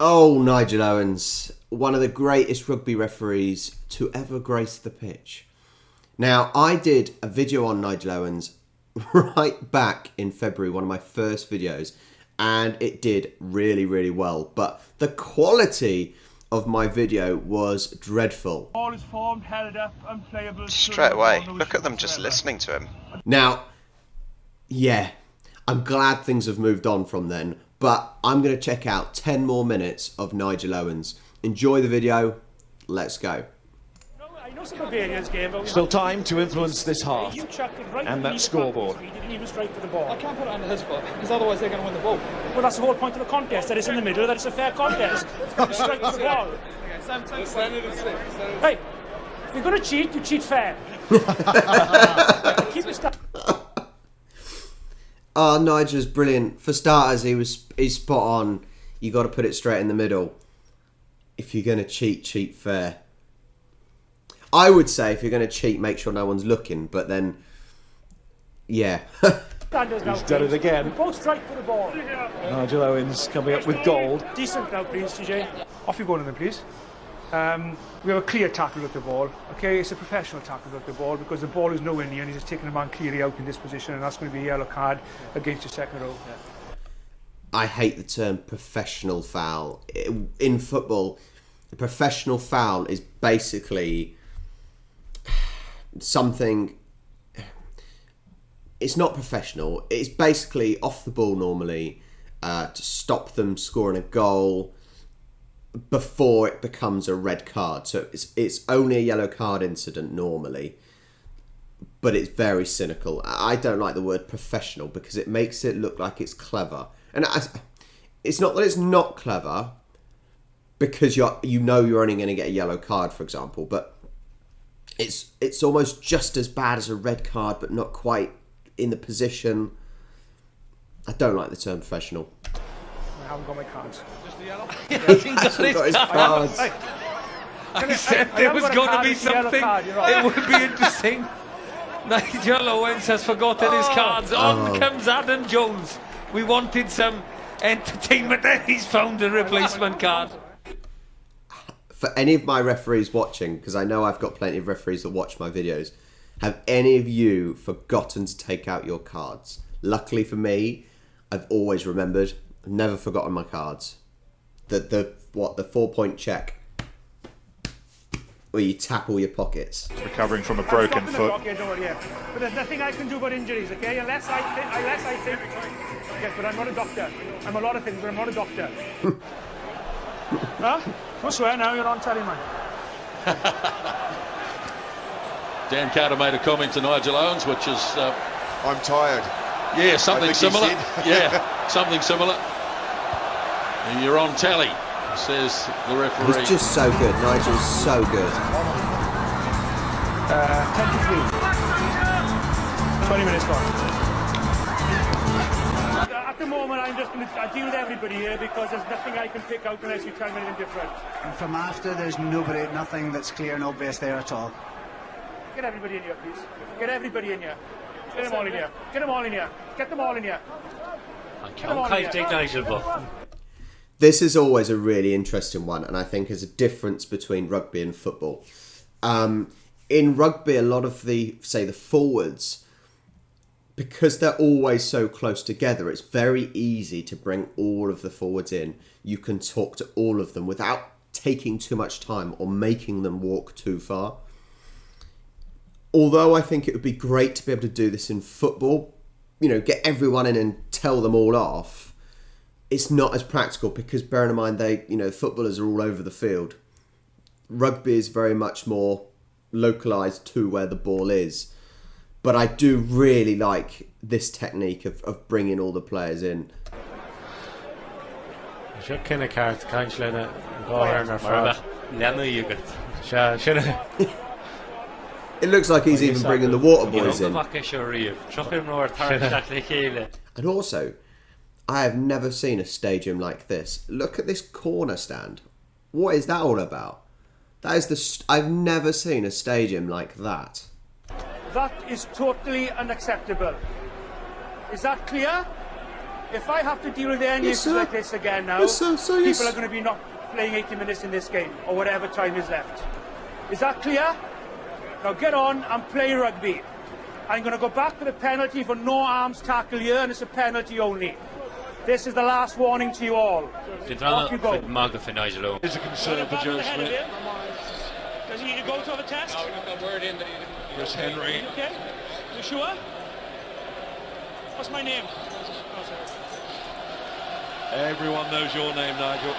Oh, Nigel Owens, one of the greatest rugby referees to ever grace the pitch. Now, I did a video on Nigel Owens right back in February, one of my first videos, and it did really, really well. But the quality of my video was dreadful. Ball is formed, held up, unplayable. Straight away, look at them just listening to him. Now, yeah, I'm glad things have moved on from then, but I'm going to check out 10 more minutes of Nigel Owens. Enjoy the video. Let's go. Still time to influence this half Right and that scoreboard. He didn't even strike for the ball. I can't put it under his foot because otherwise they're going to win the ball. Well, that's the whole point of the contest. That it's in the middle. That it's a fair contest. You strike for the ball. Hey, if you're going to cheat, you cheat fair. Keep it stuff. Oh, Nigel's brilliant. For starters, he's spot on. You got to put it straight in the middle. If you're going to cheat, cheat fair. I would say if you're going to cheat, make sure no one's looking. But then, yeah. He's done it again. Both strike for the ball. Nigel Owens coming up with gold. Decent now, please, TJ. Off you go then, please. We have a clear tackle at the ball. Okay, it's a professional tackle at the ball because the ball is nowhere near and he's just taking the man clearly out in this position, and that's going to be a yellow card against your second row. I hate the term professional foul. In football, a professional foul is basically something. It's not professional. It's basically off the ball normally to stop them scoring a goal before it becomes a red card. So it's only a yellow card incident normally, but it's very cynical. I don't like the word professional because it makes it look like it's clever, and it's not that it's not clever because you know you're only going to get a yellow card, for example, but it's almost just as bad as a red card, but not quite in the position. I don't like the term professional. I haven't got my cards. Just the yellow? He hasn't got his cards. I said there was going to be something. It would be interesting. Nigel Owens has forgotten his cards. On comes Adam Jones. We wanted some entertainment and he's found a replacement card. For any of my referees watching, because I know I've got plenty of referees that watch my videos, have any of you forgotten to take out your cards? Luckily for me, I've always remembered. I've never forgotten my cards. The 4-point check where you tap all your pockets. Recovering from a broken foot. But there's nothing I can do about injuries, okay? Unless I think. Yes, but I'm not a doctor. I'm a lot of things, but I'm not a doctor. Huh? I swear now you're on telly, man. Dan Carter made a comment to Nigel Owens, which is... I'm tired. Yeah, something similar. Yeah, something similar. And you're on tally, says the referee. He's just so good. Nigel's so good. 20 minutes gone. At the moment, I'm just going to deal with everybody here because there's nothing I can pick out unless you tell me anything different. And from after, there's nothing that's clear and obvious there at all. Get everybody in here, please. Get everybody in here. Get them all in here. Get them all in here. Get them all in here. This is always a really interesting one, and I think is a difference between rugby and football. In rugby, a lot of the forwards, because they're always so close together, it's very easy to bring all of the forwards in. You can talk to all of them without taking too much time or making them walk too far. Although I think it would be great to be able to do this in football, get everyone in and tell them all off, it's not as practical because bearing in mind footballers are all over the field. Rugby is very much more localised to where the ball is. But I do really like this technique of bringing all the players in. It looks like he's even bringing the water boys in. And also, I have never seen a stadium like this. Look at this corner stand. What is that all about? I've never seen a stadium like that. That is totally unacceptable. Is that clear? if I have to deal with any issues like this again now, people are going to be not playing 80 minutes in this game, or whatever time is left. Is that clear? Now get on and play rugby. I'm going to go back with a penalty for no arms tackle here, and it's a penalty only. This is the last warning to you all. Off you go. Nigel Owens. It's a concern for Joe Smith. Does he need to go to have a test? No, we got word in that he didn't. Here's Henry. Okay. You sure? What's my name? Everyone knows your name, Nigel.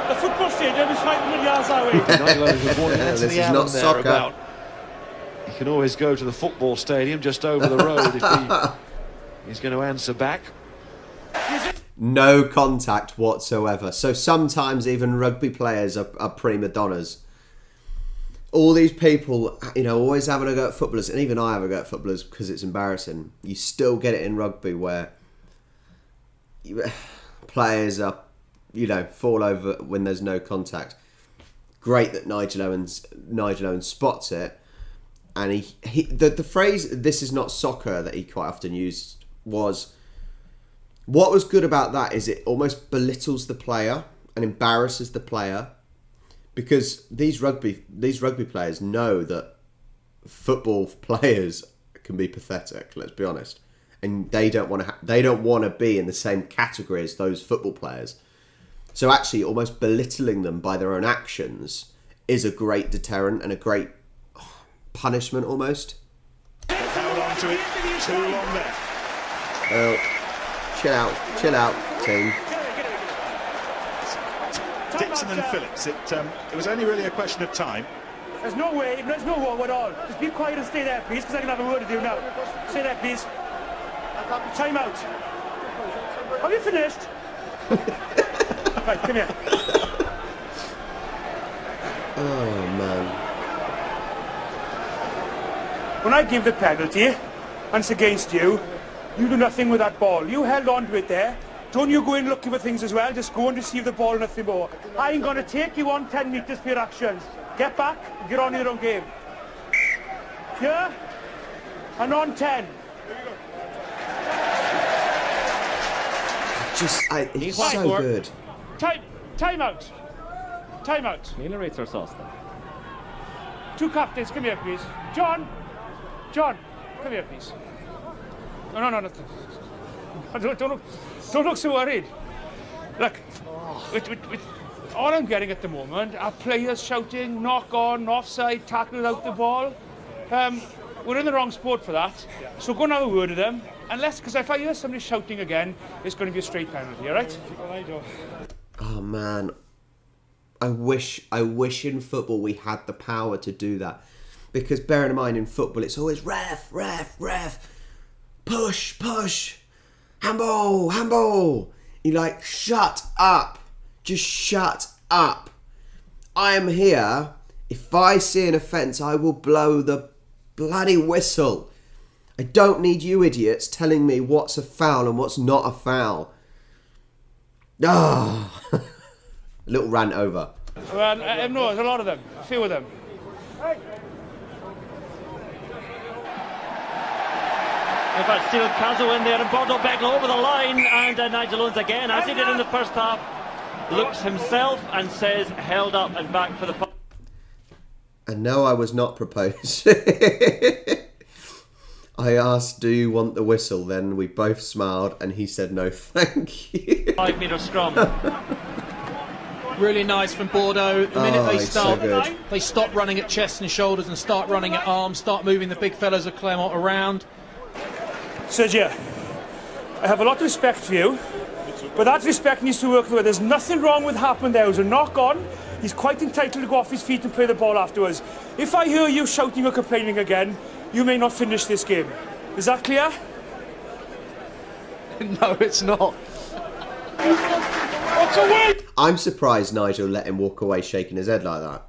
The football stadium is 500 yards that way. Nigel Owens was warning This Anthony is Allen not there soccer. about he can always go to the football stadium just over the road if he's going to answer back. No contact whatsoever. So sometimes even rugby players are prima donnas. All these people, you know, always having a go at footballers, and even I have a go at footballers because it's embarrassing. You still get it in rugby where players are, you know, fall over when there's no contact. Great that Nigel Owens spots it, and the phrase "this is not soccer" that he quite often used was. What was good about that is it almost belittles the player and embarrasses the player, because these rugby players know that football players can be pathetic. Let's be honest, and they don't want to be in the same category as those football players. So actually, almost belittling them by their own actions is a great deterrent and a great punishment almost. Held on to it. Too long left. Chill out, team. Dixon and Phillips. It was only really a question of time. There's no way, there's no war at all. Just be quiet and stay there, please, because I can have a word with you now. Stay there, please. Time out. Have you finished? Right, come here. Oh man. When I give the penalty, and it's against you, you do nothing with that ball. You held on to it there. Don't you go in looking for things as well. Just go and receive the ball and nothing more. I'm going to take you on 10 metres for your actions. Get back and get on with your own game. Here and on 10. He's so good. Time out. Two captains, come here, please. John, come here, please. No. Don't look so worried. Look, with all I'm getting at the moment are players shouting, knock on, offside, tackle out the ball. We're in the wrong sport for that. So go and have a word with them. Because if I hear somebody shouting again, it's going to be a straight penalty, all right? Oh man, I wish in football we had the power to do that. Because bearing in mind in football, it's always ref, push, handball. You're like, shut up, just shut up. I am here. If I see an offence, I will blow the bloody whistle. I don't need you idiots telling me what's a foul and what's not a foul. A little rant over. Well, no, there's a lot of them. A few of them. In fact, Stephen Caso in there and Bordeaux Beckle over the line, and Nigel Owens again, as he did in the first half, looks himself and says held up and back for the puck. And no, I was not proposed. I asked, do you want the whistle? Then we both smiled and he said no – thank you. 5 metre scrum. Really nice from Bordeaux. The minute they stop running at chest and shoulders and start running at arms, start moving the big fellas of Clermont around. Sergio, I have a lot of respect for you, but that respect needs to work the way. There's nothing wrong with what happened there. It was a knock on. He's quite entitled to go off his feet and play the ball afterwards. If I hear you shouting or complaining again, you may not finish this game. Is that clear? No, it's not. What's away? I'm surprised Nigel let him walk away shaking his head like that.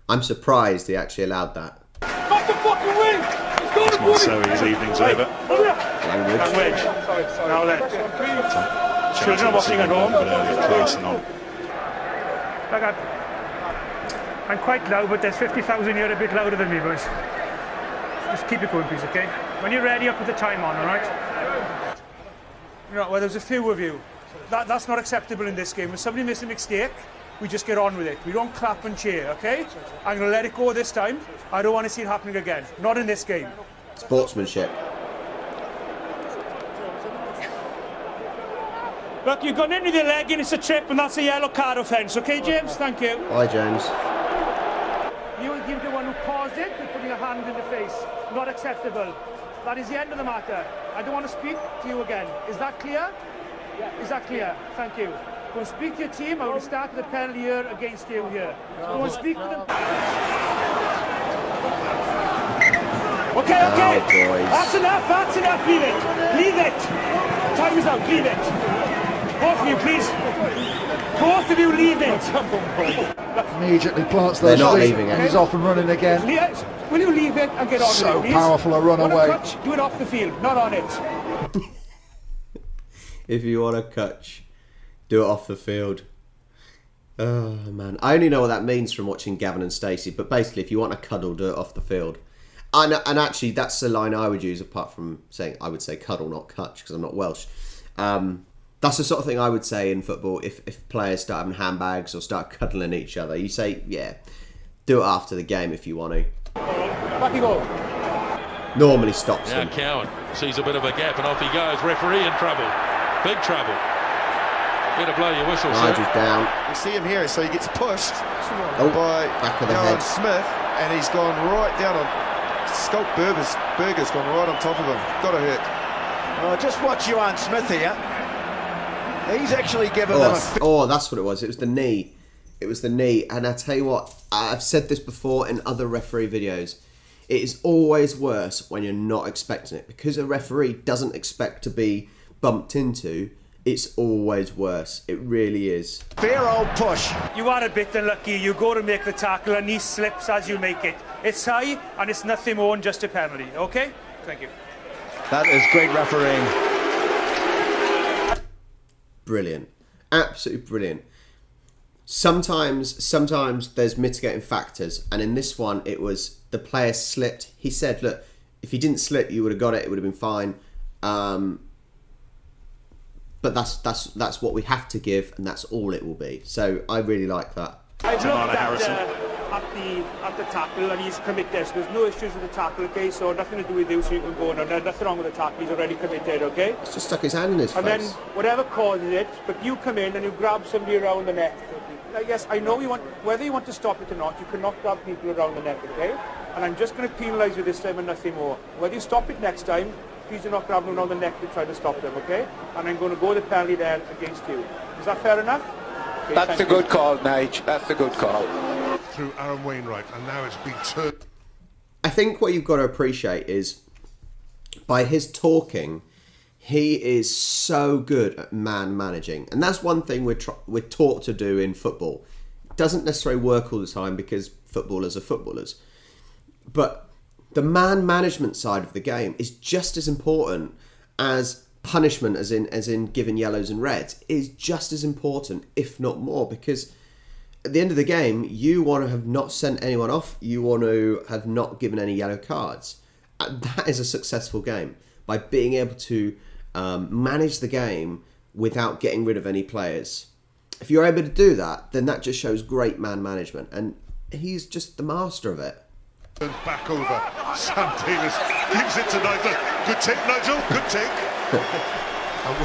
I'm surprised he actually allowed that. Back the fucking win! So his evening's over. Language. Now then. Children are watching at home. Look, I'm quite loud, but there's 50,000 here a bit louder than me, boys. Just keep it going, please, okay? When you're ready, I'll put the time on, all right? You know, well, there's a few of you. That's not acceptable in this game. When somebody makes a mistake, we just get on with it. We don't clap and cheer, okay? I'm going to let it go this time. I don't want to see it happening again. Not in this game. Sportsmanship. Look, you've gone in with your leg and it's a trip, and that's a yellow card offence, okay, James? Thank you. Bye, James. You will give the one who caused it for putting a hand in the face. Not acceptable. That is the end of the matter. I don't want to speak to you again. Is that clear? Yeah. Is that clear? Thank you. Go and speak to your team. I will start the penalty here against you here. Go and speak to them. Okay. Oh, That's enough. Leave it. Time is out. Leave it. Both of you, please. Both of you, leave it. Immediately plants They're those not feet leaving it. and he's off and running again. Will you leave it and get on with it, So please? powerful a run away. Touch, do it off the field, not on it. If you want to catch, do it off the field. Oh, man. I only know what that means from watching Gavin and Stacey, but basically, if you want to cuddle, do it off the field. And actually, that's the line I would use, apart from saying, I would say cuddle, not catch, because I'm not Welsh. That's the sort of thing I would say in football if players start having handbags or start cuddling each other. You say, yeah, do it after the game if you want to. Back you go. Normally stops them. Cowan sees a bit of a gap and off he goes. Referee in trouble. Big trouble. Better blow your whistle, sir. Nigel's down. You see him here, so he gets pushed by back of the Alan head. Smith, and he's gone right down on Sculpt Burger's gone right on top of him. Gotta hurt. Just watch Johan Smith here. He's actually given them a... that's what it was. It was the knee. And I tell you what, I've said this before in other referee videos. It is always worse when you're not expecting it. Because a referee doesn't expect to be bumped into, it's always worse. It really is. Fair old push. You are a bit unlucky. You go to make the tackle and he slips as you make it. It's high and it's nothing more than just a penalty, okay? Thank you. That is great refereeing. Brilliant. Absolutely brilliant. Sometimes there's mitigating factors, and in this one it was the player slipped. He said, look, if he didn't slip you would have got it, it would have been fine. But that's what we have to give, and that's all it will be. So I really like that. I've looked at the tackle and he's committed. So there's no issues with the tackle, okay? So nothing to do with you, so you can go now. There's nothing wrong with the tackle, he's already committed, okay? He's just stuck his hand in his face. And then whatever causes it, but you come in and you grab somebody around the neck. Yes, I know whether you want to stop it or not, you cannot grab people around the neck, okay? And I'm just going to penalise you this time and nothing more. Whether you stop it next time, please do not grab them around the neck to try to stop them, okay? And I'm going to go the penalty then against you. Is that fair enough? Okay, That's a good call, Nige. That's a good call. Through Aaron Wainwright, and now it's been turned. I think what you've got to appreciate is, by his talking, he is so good at man managing. And that's one thing we're taught to do in football. It doesn't necessarily work all the time because footballers are footballers. But the man management side of the game is just as important as punishment, as in giving yellows and reds, is just as important, if not more, because at the end of the game, you want to have not sent anyone off, you want to have not given any yellow cards. And that is a successful game, by being able to manage the game without getting rid of any players. If you're able to do that, then that just shows great man management, and he's just the master of it. Back over. Sam Davis gives it to Nigel. Good take, Nigel. Good take. And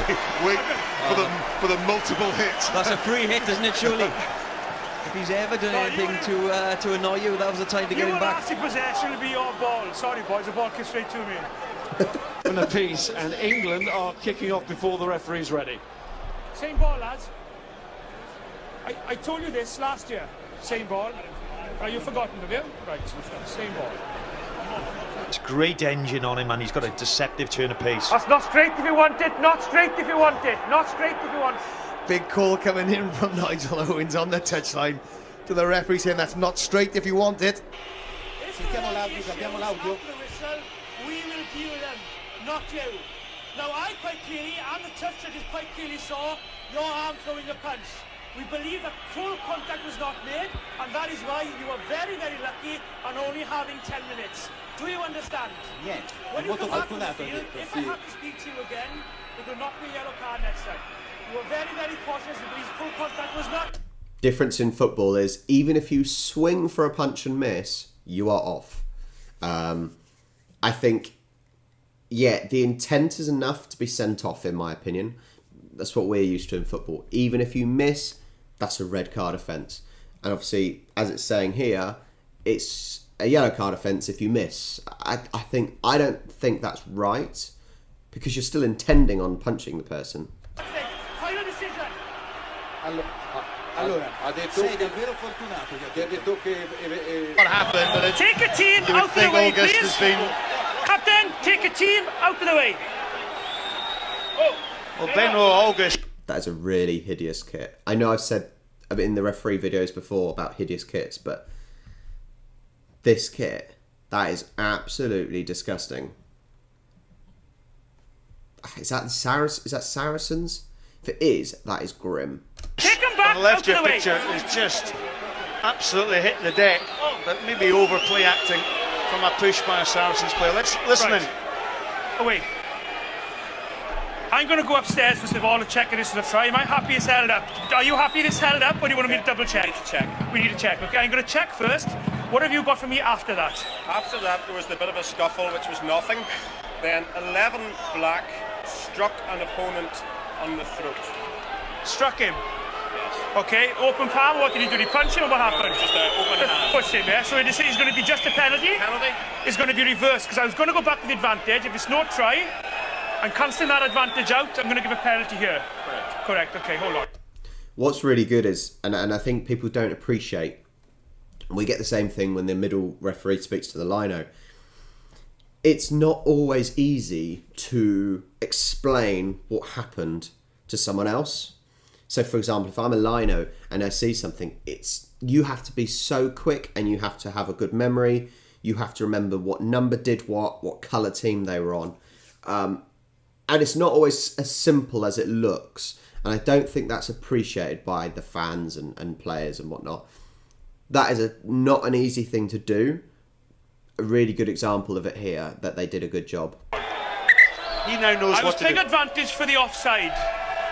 wait for the multiple hits. That's a free hit, isn't it, surely? If he's ever done anything to annoy you, that was the time to get him back. You were asking possession to be your ball. Sorry, boys, the ball came straight to me. And a piece, and England are kicking off before the referee's ready. Same ball, lads. I told you this last year. Same ball. Are you forgotten, have you? Right, same ball. It's great engine on him, and he's got a deceptive turn of pace. That's not straight if you want it, not straight if you want it, not straight if you want it. Big call coming in from Nigel Owens on the touchline to the referee saying that's not straight if you want it. Sentiamo l'audio. We will deal with them, not you. Now I quite clearly, and the touch judges quite clearly saw your arm throwing a punch. We believe that full contact was not made, and that is why you were very, very lucky on only having 10 minutes. Do you understand? Niente. When you Molto come back to the fortunato. field, if I have to speak to you again, it will not be a yellow card next time. You were very, very cautious, but his full contact was not. Difference in football is even if you swing for a punch and miss, you are off. I think, yeah, the intent is enough to be sent off, in my opinion. That's what we're used to in football. Even if you miss, that's a red card offence. And obviously, as it's saying here, it's a yellow card offence if you miss. I don't think that's right, because you're still intending on punching the person. Final decision. Allora, ha detto sei davvero fortunato. Ti ha detto che What happened? But take a team out of the way, please. Captain, take a team out of the way. Well, Ben or August. That is a really hideous kit. I know I've said a bit in the referee videos before about hideous kits, but this kit, that is absolutely disgusting. Is that Saracens? If it is, that is grim. Take him back. On the left, your picture is just absolutely hitting the deck, but maybe overplay acting from a push by a Saracens player. Let's listen in. Away. I'm going to go upstairs first of all and check this is a try. Am I happy it's held up? Are you happy it's held up, or do you want me to double check? We need to check. Okay, I'm going to check first. What have you got for me after that? After that, there was a bit of a scuffle, which was nothing. Then 11 black struck an opponent on the throat. Struck him? Yes. Okay, open palm, what did he do? Did he punch him or what happened? Just an open hand. Push him, yeah? So it's going to be just a penalty? Penalty. It's going to be reversed, because I was going to go back with the advantage. If it's no try, I'm cancelling that advantage out. I'm going to give a penalty here. Correct, okay, hold on. What's really good is, and I think people don't appreciate, we get the same thing when the middle referee speaks to the lino. It's not always easy to explain what happened to someone else. So, for example, if I'm a lino and I see something, you have to be so quick and you have to have a good memory. You have to remember what number did what colour team they were on. And it's not always as simple as it looks. And I don't think that's appreciated by the fans and players and whatnot. That is not an easy thing to do. A really good example of it here, that they did a good job. He now knows I was taking advantage for the offside.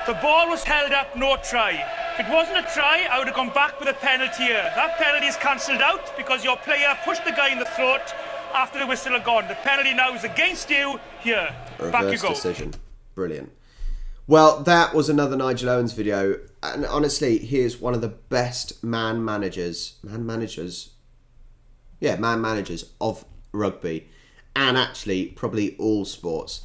The ball was held up, no try. If it wasn't a try, I would have gone back with a penalty here. That penalty is cancelled out because your player pushed the guy in the throat after the whistle had gone. The penalty now is against you here. Back you Reverse go. decision. Brilliant. Well, that was another Nigel Owens video. And honestly, he is one of the best man managers of rugby. And actually, probably all sports.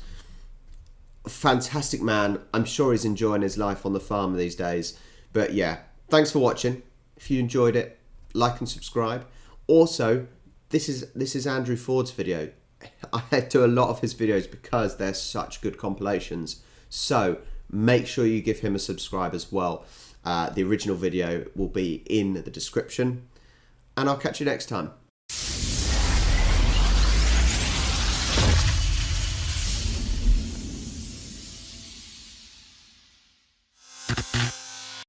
Fantastic man. I'm sure he's enjoying his life on the farm these days. But yeah, thanks for watching. If you enjoyed it, like and subscribe. Also, this is Andrew Ford's video. I do a lot of his videos because they're such good compilations. So make sure you give him a subscribe as well. The original video will be in the description. And I'll catch you next time.